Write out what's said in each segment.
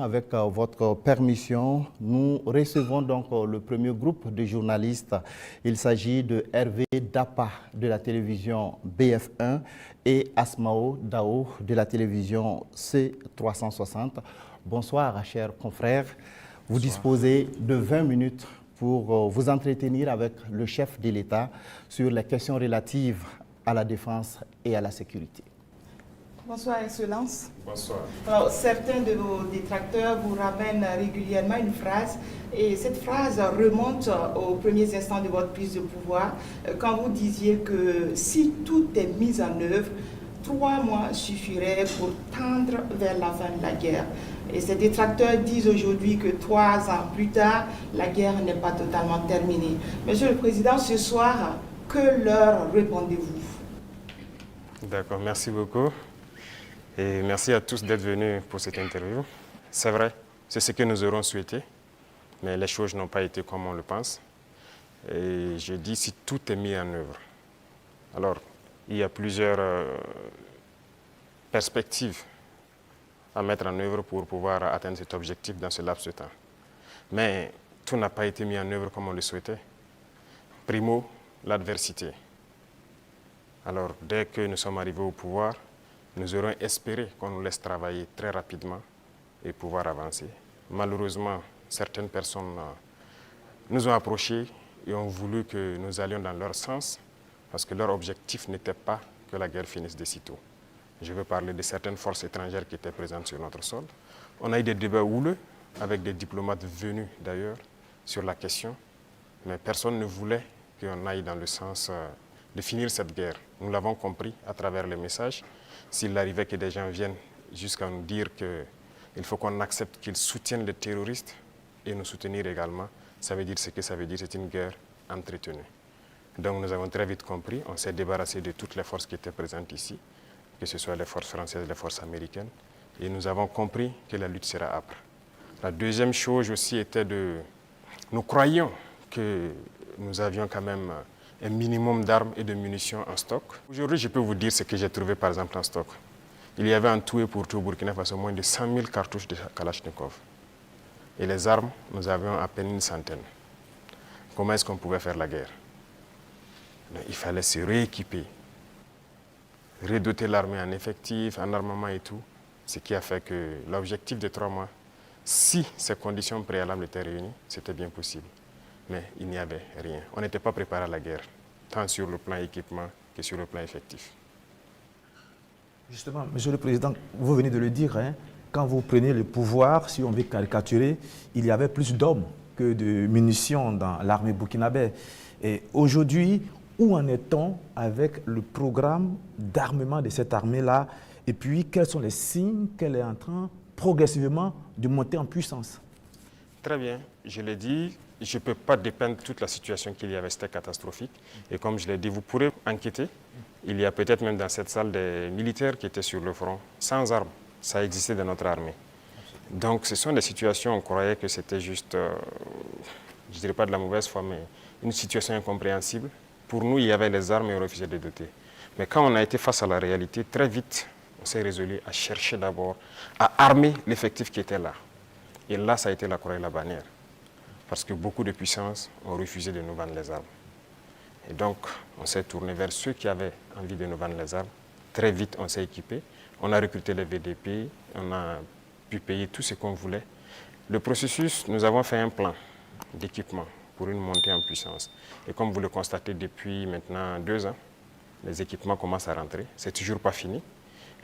Avec votre permission, nous recevons donc le premier groupe de journalistes. Il s'agit de Hervé Dapa de la télévision BF1 et Asmao Dao de la télévision C360. Bonsoir, chers confrères. Vous disposez de 20 minutes pour vous entretenir avec le chef de l'État sur les questions relatives à la défense et à la sécurité. Bonsoir, Excellence. Bonsoir. Alors, certains de vos détracteurs vous ramènent régulièrement une phrase, et cette phrase remonte aux premiers instants de votre prise de pouvoir, quand vous disiez que si tout est mis en œuvre, 3 mois suffiraient pour tendre vers la fin de la guerre. Et ces détracteurs disent aujourd'hui que 3 ans plus tard, la guerre n'est pas totalement terminée. Monsieur le Président, ce soir, que leur répondez-vous? D'accord, merci beaucoup. Et merci à tous d'être venus pour cette interview. C'est vrai, c'est ce que nous aurons souhaité, mais les choses n'ont pas été comme on le pense. Et je dis si tout est mis en œuvre. Alors, il y a plusieurs perspectives à mettre en œuvre pour pouvoir atteindre cet objectif dans ce laps de temps. Mais tout n'a pas été mis en œuvre comme on le souhaitait. Primo, l'adversité. Alors, dès que nous sommes arrivés au pouvoir, nous aurions espéré qu'on nous laisse travailler très rapidement et pouvoir avancer. Malheureusement, certaines personnes nous ont approchés et ont voulu que nous allions dans leur sens parce que leur objectif n'était pas que la guerre finisse de sitôt. Je veux parler de certaines forces étrangères qui étaient présentes sur notre sol. On a eu des débats houleux avec des diplomates venus d'ailleurs sur la question, mais personne ne voulait qu'on aille dans le sens de finir cette guerre. Nous l'avons compris à travers les messages. S'il arrivait que des gens viennent jusqu'à nous dire qu'il faut qu'on accepte qu'ils soutiennent les terroristes et nous soutenir également, ça veut dire ce que ça veut dire, c'est une guerre entretenue. Donc nous avons très vite compris, on s'est débarrassé de toutes les forces qui étaient présentes ici, que ce soit les forces françaises, les forces américaines, et nous avons compris que la lutte sera âpre. La deuxième chose aussi était nous croyions que nous avions quand même un minimum d'armes et de munitions en stock. Aujourd'hui, je peux vous dire ce que j'ai trouvé par exemple en stock. Il y avait en tout et pour tout au Burkina Faso moins de 100 000 cartouches de Kalachnikov. Et les armes, nous avions à peine une centaine. Comment est-ce qu'on pouvait faire la guerre? Donc, il fallait se rééquiper, redoter l'armée en effectifs, en armement et tout. Ce qui a fait que l'objectif de 3 mois, si ces conditions préalables étaient réunies, c'était bien possible. Mais il n'y avait rien. On n'était pas préparé à la guerre, tant sur le plan équipement que sur le plan effectif. Justement, Monsieur le Président, vous venez de le dire, hein, quand vous prenez le pouvoir, si on veut caricaturer, il y avait plus d'hommes que de munitions dans l'armée burkinabé. Et aujourd'hui, où en est-on avec le programme d'armement de cette armée-là? Et puis, quels sont les signes qu'elle est en train progressivement de monter en puissance? Très bien, je l'ai dit. Je ne peux pas dépeindre toute la situation qu'il y avait, c'était catastrophique. Et comme je l'ai dit, vous pourrez enquêter. Il y a peut-être même dans cette salle des militaires qui étaient sur le front, sans armes. Ça existait dans notre armée. Donc ce sont des situations, on croyait que c'était juste, je ne dirais pas de la mauvaise foi, mais une situation incompréhensible. Pour nous, il y avait les armes et on refusait de doter. Mais quand on a été face à la réalité, très vite, on s'est résolu à chercher d'abord à armer l'effectif qui était là. Et là, ça a été la croix et la bannière. Parce que beaucoup de puissances ont refusé de nous vendre les armes. Et donc, on s'est tourné vers ceux qui avaient envie de nous vendre les armes. Très vite, on s'est équipé. On a recruté les VDP, on a pu payer tout ce qu'on voulait. Le processus, nous avons fait un plan d'équipement pour une montée en puissance. Et comme vous le constatez depuis maintenant 2 ans, les équipements commencent à rentrer. C'est toujours pas fini.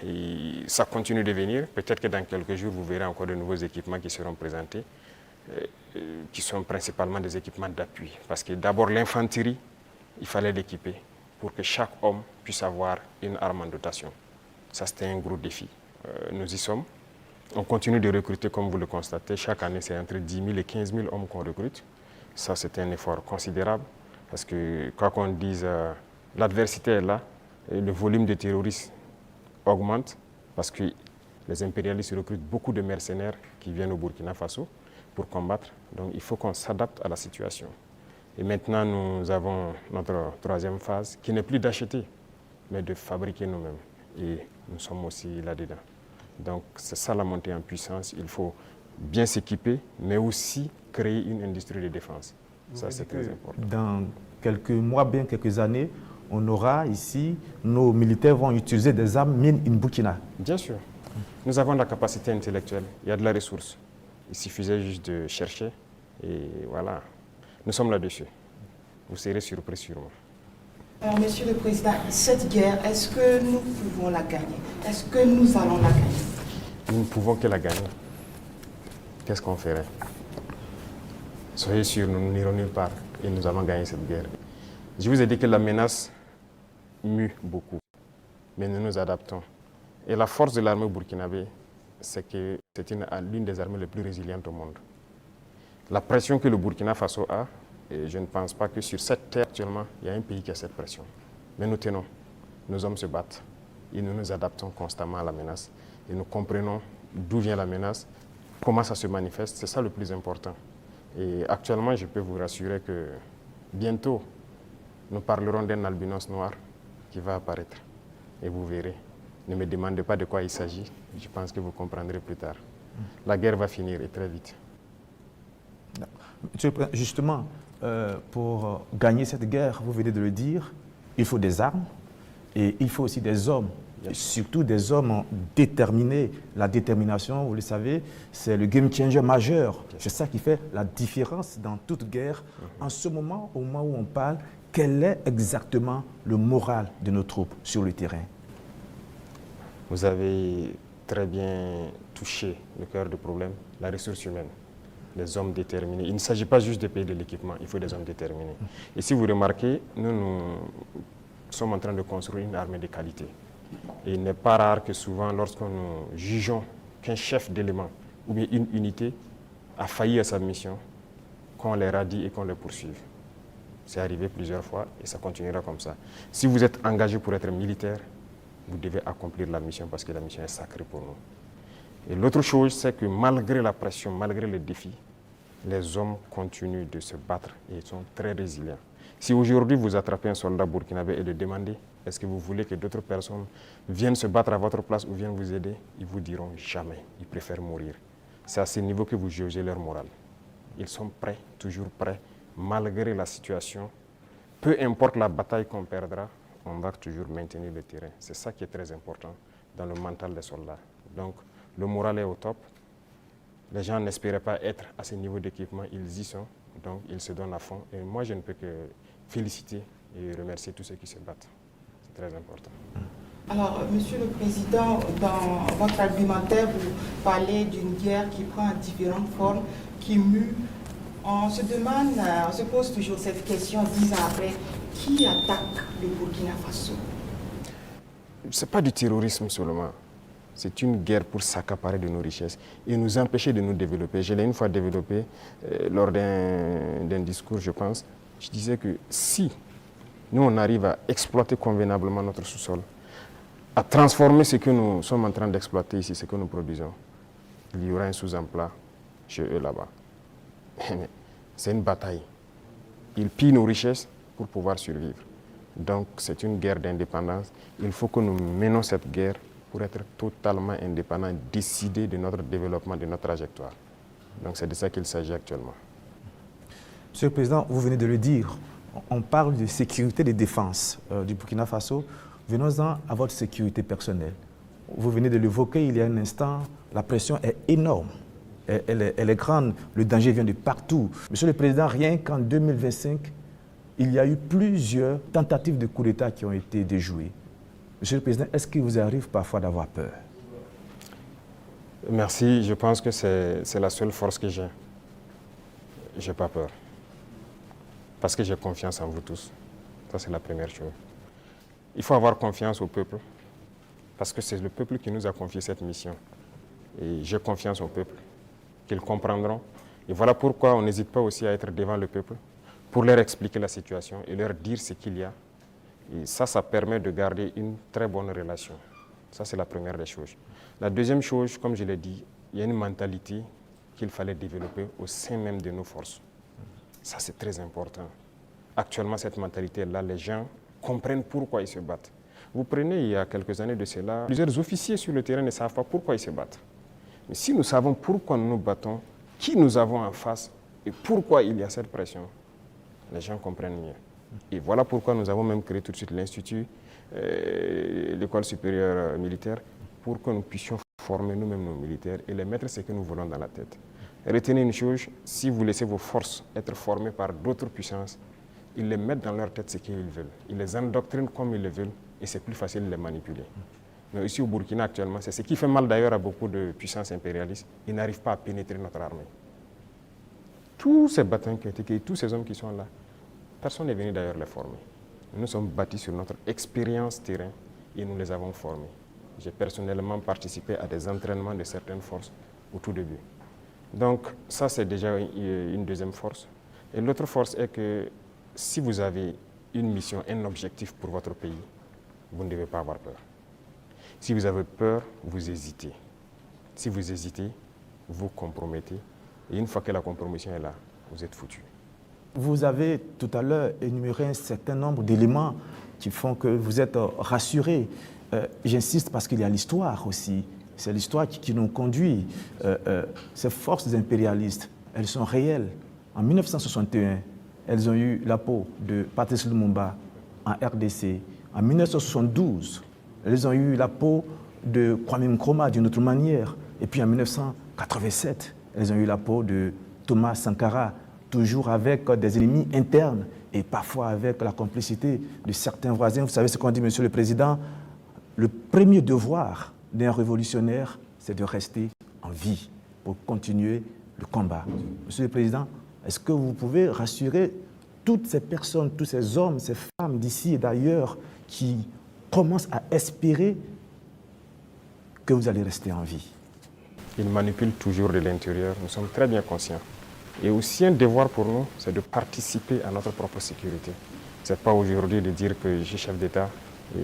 Et ça continue de venir. Peut-être que dans quelques jours, vous verrez encore de nouveaux équipements qui seront présentés, qui sont principalement des équipements d'appui. Parce que d'abord, l'infanterie, il fallait l'équiper pour que chaque homme puisse avoir une arme en dotation. Ça, c'était un gros défi. Nous y sommes. On continue de recruter, comme vous le constatez. Chaque année, c'est entre 10 000 et 15 000 hommes qu'on recrute. Ça, c'est un effort considérable. Parce que, quoi qu'on dise, l'adversité est là. Et le volume de terroristes augmente. Parce que les impérialistes recrutent beaucoup de mercenaires qui viennent au Burkina Faso pour combattre. Donc, il faut qu'on s'adapte à la situation. Et maintenant, nous avons notre 3e phase, qui n'est plus d'acheter, mais de fabriquer nous-mêmes. Et nous sommes aussi là-dedans. Donc, c'est ça la montée en puissance. Il faut bien s'équiper, mais aussi créer une industrie de défense. Ça, c'est très important. Dans quelques mois, bien quelques années, on aura ici, nos militaires vont utiliser des armes mine in Burkina. Bien sûr. Nous avons la capacité intellectuelle, il y a de la ressource. Il suffisait juste de chercher et voilà. Nous sommes là-dessus. Vous serez surpris sûrement. Alors, Monsieur le Président, cette guerre, est-ce que nous pouvons la gagner? Est-ce que nous allons la gagner? Nous ne pouvons que la gagner. Qu'est-ce qu'on ferait? Soyez sûrs, nous n'irons nulle part et nous allons gagner cette guerre. Je vous ai dit que la menace mue beaucoup, mais nous nous adaptons. Et la force de l'armée burkinabé, c'est que c'est l'une des armées les plus résilientes au monde. La pression que le Burkina Faso a, et je ne pense pas que sur cette terre actuellement, il y a un pays qui a cette pression. Mais nous tenons, nos hommes se battent et nous nous adaptons constamment à la menace. Et nous comprenons d'où vient la menace, comment ça se manifeste, c'est ça le plus important. Et actuellement, je peux vous rassurer que bientôt, nous parlerons d'un albinos noir qui va apparaître. Et vous verrez. Ne me demandez pas de quoi il s'agit, je pense que vous comprendrez plus tard. La guerre va finir et très vite. Justement, pour gagner cette guerre, vous venez de le dire, il faut des armes et il faut aussi des hommes. Et surtout des hommes déterminés. La détermination, vous le savez, c'est le game changer majeur. C'est ça qui fait la différence dans toute guerre. En ce moment, au moment où on parle, quel est exactement le moral de nos troupes sur le terrain? Vous avez très bien touché le cœur du problème, la ressource humaine, les hommes déterminés. Il ne s'agit pas juste de payer de l'équipement, il faut des hommes déterminés. Et si vous remarquez, nous sommes en train de construire une armée de qualité. Et il n'est pas rare que souvent, lorsque nous jugeons qu'un chef d'élément ou bien une unité a failli à sa mission, qu'on les radie et qu'on les poursuive. C'est arrivé plusieurs fois et ça continuera comme ça. Si vous êtes engagé pour être militaire, vous devez accomplir la mission parce que la mission est sacrée pour nous. Et l'autre chose, c'est que malgré la pression, malgré les défis, les hommes continuent de se battre et ils sont très résilients. Si aujourd'hui vous attrapez un soldat burkinabé et le demandez, est-ce que vous voulez que d'autres personnes viennent se battre à votre place ou viennent vous aider? Ils vous diront jamais, ils préfèrent mourir. C'est à ce niveau que vous jugez leur morale. Ils sont prêts, toujours prêts, malgré la situation. Peu importe la bataille qu'on perdra, on va toujours maintenir le terrain. C'est ça qui est très important dans le mental des soldats. Donc, le moral est au top. Les gens n'espéraient pas être à ce niveau d'équipement, ils y sont. Donc, ils se donnent à fond. Et moi, je ne peux que féliciter et remercier tous ceux qui se battent. C'est très important. Alors, Monsieur le Président, dans votre argumentaire, vous parlez d'une guerre qui prend différentes formes, qui mue. On se demande, on se pose toujours cette question 10 ans après, qui attaque le Burkina Faso? Ce n'est pas du terrorisme seulement. C'est une guerre pour s'accaparer de nos richesses et nous empêcher de nous développer. Je l'ai une fois développé lors d'un discours, je pense. Je disais que si nous, on arrive à exploiter convenablement notre sous-sol, à transformer ce que nous sommes en train d'exploiter ici, ce que nous produisons, il y aura un sous-emploi chez eux là-bas. C'est une bataille. Ils pillent nos richesses pour pouvoir survivre. Donc c'est une guerre d'indépendance. Il faut que nous menons cette guerre pour être totalement indépendants, décider de notre développement, de notre trajectoire. Donc c'est de ça qu'il s'agit actuellement. Monsieur le Président, vous venez de le dire, on parle de sécurité et de défense du Burkina Faso. Venons-en à votre sécurité personnelle. Vous venez de l'évoquer il y a un instant, la pression est énorme. Elle est grande, le danger vient de partout. Monsieur le Président, rien qu'en 2025, il y a eu plusieurs tentatives de coup d'État qui ont été déjouées. Monsieur le Président, est-ce qu'il vous arrive parfois d'avoir peur? Merci, je pense que c'est la seule force que j'ai. Je n'ai pas peur. Parce que j'ai confiance en vous tous. Ça, c'est la première chose. Il faut avoir confiance au peuple. Parce que c'est le peuple qui nous a confié cette mission. Et j'ai confiance au peuple, qu'ils comprendront. Et voilà pourquoi on n'hésite pas aussi à être devant le peuple, pour leur expliquer la situation et leur dire ce qu'il y a. Et ça permet de garder une très bonne relation. Ça, c'est la première des choses. La deuxième chose, comme je l'ai dit, il y a une mentalité qu'il fallait développer au sein même de nos forces. Ça, c'est très important. Actuellement, cette mentalité-là, les gens comprennent pourquoi ils se battent. Vous prenez, il y a quelques années de cela, plusieurs officiers sur le terrain ne savent pas pourquoi ils se battent. Mais si nous savons pourquoi nous nous battons, qui nous avons en face et pourquoi il y a cette pression, les gens comprennent mieux. Et voilà pourquoi nous avons même créé tout de suite l'Institut, l'école supérieure militaire, pour que nous puissions former nous-mêmes nos militaires et les mettre ce que nous voulons dans la tête. Retenez une chose, si vous laissez vos forces être formées par d'autres puissances, ils les mettent dans leur tête ce qu'ils veulent. Ils les endoctrinent comme ils le veulent et c'est plus facile de les manipuler. Mais ici au Burkina actuellement, c'est ce qui fait mal d'ailleurs à beaucoup de puissances impérialistes. Ils n'arrivent pas à pénétrer notre armée. Tous ces bataillons qui ont été créés, tous ces hommes qui sont là, personne n'est venu d'ailleurs les former. Nous sommes bâtis sur notre expérience terrain et nous les avons formés. J'ai personnellement participé à des entraînements de certaines forces au tout début. Donc ça c'est déjà une deuxième force. Et l'autre force est que si vous avez une mission, un objectif pour votre pays, vous ne devez pas avoir peur. Si vous avez peur, vous hésitez. Si vous hésitez, vous compromettez. Et une fois que la compromission est là, vous êtes foutu. Vous avez tout à l'heure énuméré un certain nombre d'éléments qui font que vous êtes rassuré. J'insiste parce qu'il y a l'histoire aussi. C'est l'histoire qui nous conduit. Ces forces impérialistes, elles sont réelles. En 1961, elles ont eu la peau de Patrice Lumumba en RDC. En 1972, elles ont eu la peau de Kwame Nkrumah d'une autre manière. Et puis en 1987, elles ont eu la peau de Thomas Sankara, toujours avec des ennemis internes et parfois avec la complicité de certains voisins. Vous savez ce qu'on dit, Monsieur le Président, le premier devoir d'un révolutionnaire, c'est de rester en vie pour continuer le combat. Monsieur le Président, est-ce que vous pouvez rassurer toutes ces personnes, tous ces hommes, ces femmes d'ici et d'ailleurs qui commencent à espérer que vous allez rester en vie? Ils manipulent toujours de l'intérieur, nous sommes très bien conscients. Et aussi un devoir pour nous, c'est de participer à notre propre sécurité. Ce n'est pas aujourd'hui de dire que je suis chef d'État et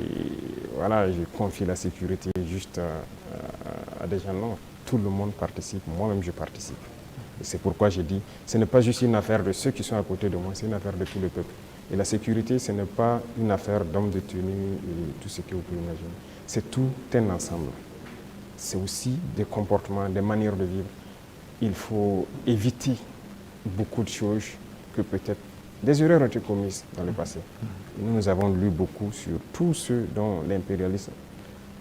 voilà, je confie la sécurité juste à des gens. Non, tout le monde participe, moi-même je participe. Et c'est pourquoi j'ai dit, ce n'est pas juste une affaire de ceux qui sont à côté de moi, c'est une affaire de tout le peuple. Et la sécurité, ce n'est pas une affaire d'hommes de tenue et tout ce que vous pouvez imaginer. C'est tout un ensemble. C'est aussi des comportements, des manières de vivre. Il faut éviter beaucoup de choses que peut-être des erreurs ont été commises dans le passé. Et nous avons lu beaucoup sur tous ceux dont l'impérialisme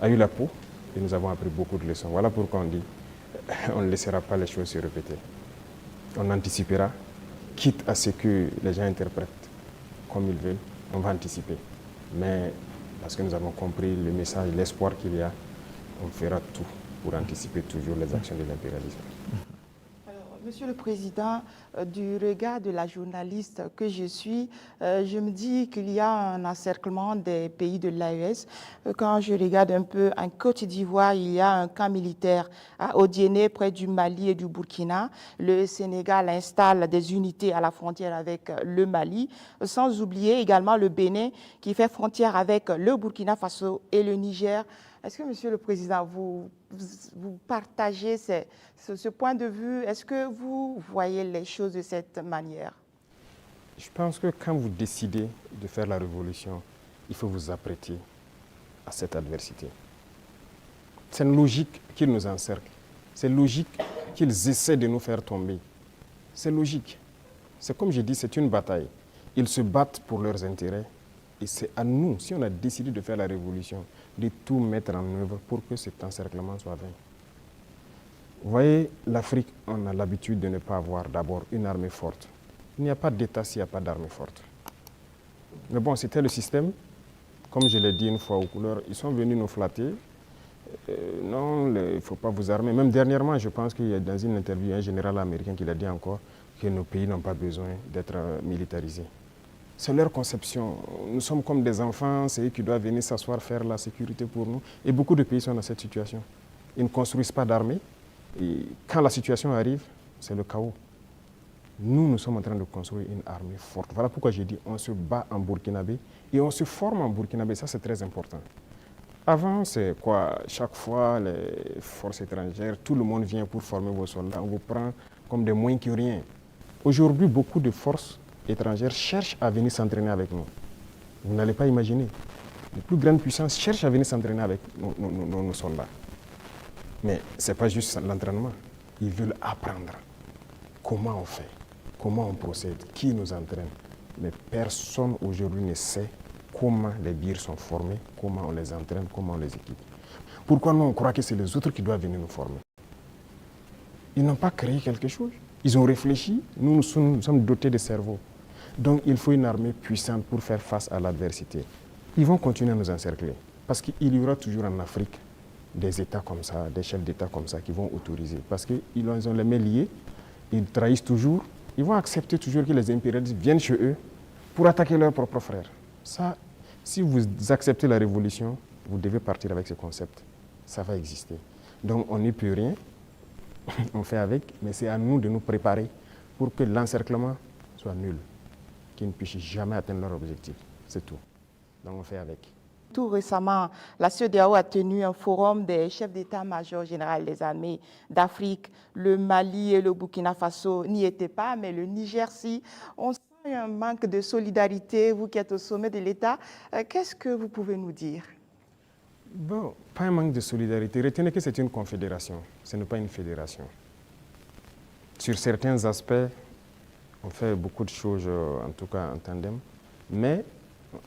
a eu la peau et nous avons appris beaucoup de leçons. Voilà pourquoi on dit on ne laissera pas les choses se répéter. On anticipera, quitte à ce que les gens interprètent comme ils veulent, on va anticiper. Mais parce que nous avons compris le message, l'espoir qu'il y a, on fera tout pour anticiper toujours les actions de l'impérialisme. Monsieur le Président, du regard de la journaliste que je suis, je me dis qu'il y a un encerclement des pays de l'AES. Quand je regarde un peu en Côte d'Ivoire, il y a un camp militaire à Odiéné, près du Mali et du Burkina. Le Sénégal installe des unités à la frontière avec le Mali, sans oublier également le Bénin qui fait frontière avec le Burkina Faso et le Niger. Est-ce que, Monsieur le Président, vous partagez ce point de vue? Est-ce que vous voyez les choses de cette manière? Je pense que quand vous décidez de faire la révolution, il faut vous apprêter à cette adversité. C'est logique qu'ils nous encerclent. C'est logique qu'ils essaient de nous faire tomber. C'est logique. C'est comme je dis, c'est une bataille. Ils se battent pour leurs intérêts. Et c'est à nous, si on a décidé de faire la révolution, de tout mettre en œuvre pour que cet encerclement soit vaincu. Vous voyez, l'Afrique, on a l'habitude de ne pas avoir d'abord une armée forte. Il n'y a pas d'État s'il n'y a pas d'armée forte. Mais bon, c'était le système. Comme je l'ai dit une fois aux couleurs, ils sont venus nous flatter. Non, il ne faut pas vous armer. Même dernièrement, je pense qu'il y a dans une interview un général américain qui l'a dit encore que nos pays n'ont pas besoin d'être militarisés. C'est leur conception. Nous sommes comme des enfants, c'est eux qui doivent venir s'asseoir, faire la sécurité pour nous. Et beaucoup de pays sont dans cette situation. Ils ne construisent pas d'armée. Et quand la situation arrive, c'est le chaos. Nous sommes en train de construire une armée forte. Voilà pourquoi j'ai dit on se bat en burkinabé et on se forme en burkinabé. Ça, c'est très important. Avant, c'est quoi? Chaque fois, les forces étrangères, tout le monde vient pour former vos soldats. On vous prend comme des moins que rien. Aujourd'hui, beaucoup de forces étrangères cherchent à venir s'entraîner avec nous. Vous n'allez pas imaginer. Les plus grandes puissances cherchent à venir s'entraîner avec nos soldats. Mais ce n'est pas juste l'entraînement. Ils veulent apprendre comment on fait, comment on procède, qui nous entraîne. Mais personne aujourd'hui ne sait comment les birs sont formés, comment on les entraîne, comment on les équipe. Pourquoi nous on croit que c'est les autres qui doivent venir nous former? Ils n'ont pas créé quelque chose. Ils ont réfléchi, nous sommes dotés de cerveau. Donc il faut une armée puissante pour faire face à l'adversité. Ils vont continuer à nous encercler. Parce qu'il y aura toujours en Afrique des États comme ça, des chefs d'État comme ça qui vont autoriser. Parce qu'ils ont les mains liées, ils trahissent toujours, ils vont accepter toujours que les impérialistes viennent chez eux pour attaquer leurs propres frères. Ça, si vous acceptez la révolution, vous devez partir avec ce concept. Ça va exister. Donc on n'y peut rien, on fait avec, mais c'est à nous de nous préparer pour que l'encerclement soit nul, qu'ils ne puissent jamais atteindre leur objectif. C'est tout. Donc on fait avec. Tout récemment, la CEDEAO a tenu un forum des chefs d'état-major général des armées d'Afrique. Le Mali et le Burkina Faso n'y étaient pas, mais le Niger, si. On sent un manque de solidarité, vous qui êtes au sommet de l'État. Qu'est-ce que vous pouvez nous dire? Bon, pas un manque de solidarité. Retenez que c'est une confédération, ce n'est pas une fédération. Sur certains aspects, on fait beaucoup de choses, en tout cas en tandem, mais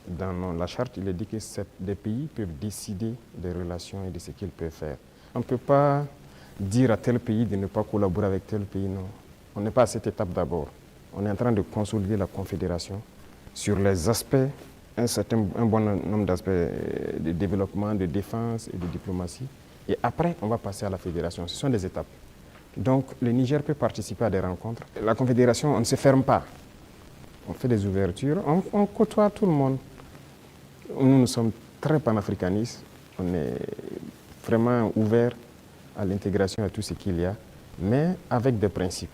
dans la charte, il est dit que des pays peuvent décider des relations et de ce qu'ils peuvent faire. On ne peut pas dire à tel pays de ne pas collaborer avec tel pays, non. On n'est pas à cette étape d'abord. On est en train de consolider la confédération sur les aspects, un bon nombre d'aspects de développement, de défense et de diplomatie. Et après, on va passer à la fédération. Ce sont des étapes. Donc, le Niger peut participer à des rencontres. La confédération, on ne se ferme pas. On fait des ouvertures, on côtoie tout le monde. Nous sommes très panafricanistes, on est vraiment ouverts à l'intégration, à tout ce qu'il y a, mais avec des principes.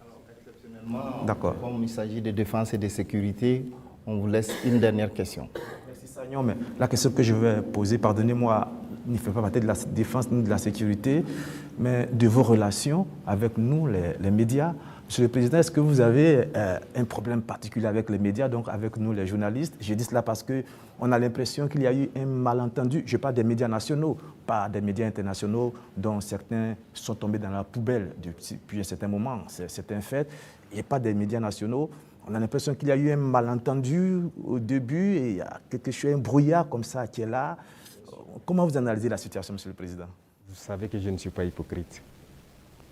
Alors, exceptionnellement, comme il s'agit de défense et de sécurité, on vous laisse une dernière question. Merci Sagnon, mais la question que je vais poser, pardonnez-moi, ne fait pas partie de la défense ni de la sécurité, mais de vos relations avec nous, les médias. Monsieur le Président, est-ce que vous avez un problème particulier avec les médias, donc avec nous les journalistes? Je dis cela parce qu'on a l'impression qu'il y a eu un malentendu. Je parle des médias nationaux, pas des médias internationaux dont certains sont tombés dans la poubelle depuis un certain moment. C'est un fait. Et pas des médias nationaux. On a l'impression qu'il y a eu un malentendu au début et il y a quelque chose, un brouillard comme ça qui est là. Comment vous analysez la situation, Monsieur le Président? Vous savez que je ne suis pas hypocrite.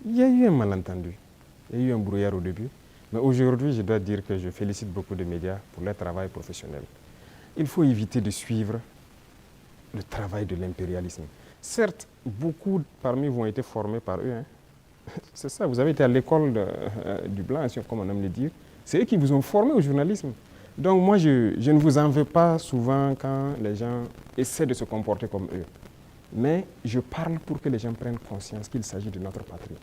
Il y a eu un malentendu. Il y a eu un brouillard au début, mais aujourd'hui, je dois dire que je félicite beaucoup de médias pour leur travail professionnel. Il faut éviter de suivre le travail de l'impérialisme. Certes, beaucoup parmi vous ont été formés par eux. C'est ça, vous avez été à l'école du blanc, comme on aime le dire. C'est eux qui vous ont formé au journalisme. Donc moi, je ne vous en veux pas souvent quand les gens essaient de se comporter comme eux. Mais je parle pour que les gens prennent conscience qu'il s'agit de notre patrie.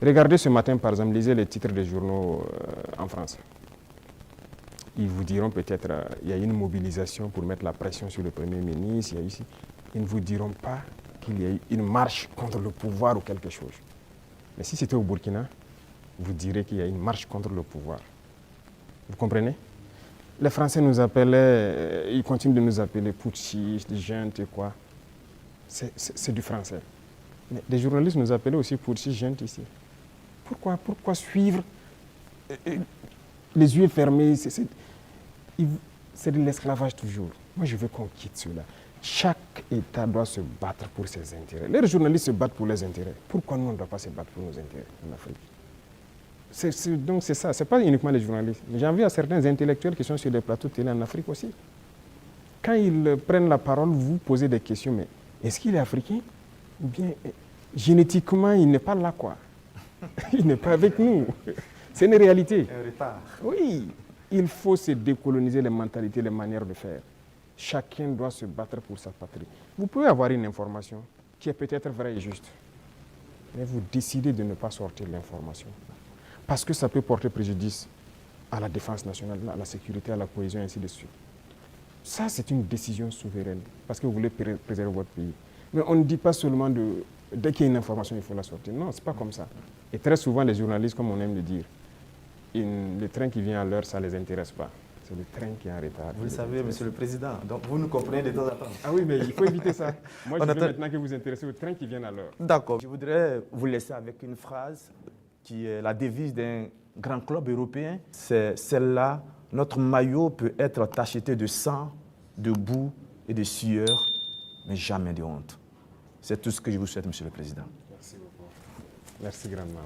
Regardez ce matin, par exemple, lisez les titres des journaux en France. Ils vous diront peut-être qu'il y a une mobilisation pour mettre la pression sur le Premier ministre. Ils ne vous diront pas qu'il y a eu une marche contre le pouvoir ou quelque chose. Mais si c'était au Burkina, vous direz qu'il y a une marche contre le pouvoir. Vous comprenez? Les Français nous appelaient, ils continuent de nous appeler putschistes, juntes et quoi. C'est du français. Mais des journalistes nous appelaient aussi putschistes, juntes ici. Pourquoi suivre les yeux fermés? C'est de l'esclavage toujours. Moi, je veux qu'on quitte cela. Chaque État doit se battre pour ses intérêts. Les journalistes se battent pour leurs intérêts. Pourquoi nous, on ne doit pas se battre pour nos intérêts en Afrique? Donc c'est ça, ce n'est pas uniquement les journalistes. Mais j'en veux à certains intellectuels qui sont sur des plateaux de télé en Afrique aussi. Quand ils prennent la parole, vous posez des questions, mais est-ce qu'il est africain? Ou bien génétiquement, il n'est pas là, quoi. Il n'est pas avec nous. C'est une réalité. Un retard. Oui, il faut se décoloniser les mentalités, les manières de faire. Chacun doit se battre pour sa patrie. Vous pouvez avoir une information qui est peut-être vraie et juste, mais vous décidez de ne pas sortir l'information. Parce que ça peut porter préjudice à la défense nationale, à la sécurité, à la cohésion, et ainsi de suite. Ça, c'est une décision souveraine, parce que vous voulez préserver votre pays. Mais on ne dit pas seulement dès qu'il y a une information, il faut la sortir. Non, ce n'est pas comme ça. Et très souvent, les journalistes, comme on aime le dire, le train qui vient à l'heure, ça ne les intéresse pas. c'est le train qui est en retard. Vous le savez, Monsieur le Président, donc vous nous comprenez de temps en temps. Ah oui, mais il faut éviter ça. Moi, je veux attend... maintenant que vous vous intéressez aux trains qui viennent à l'heure. D'accord. Je voudrais vous laisser avec une phrase qui est la devise d'un grand club européen. C'est celle-là: notre maillot peut être tacheté de sang, de boue et de sueur, mais jamais de honte. C'est tout ce que je vous souhaite, Monsieur le Président. Merci beaucoup. Merci grandement.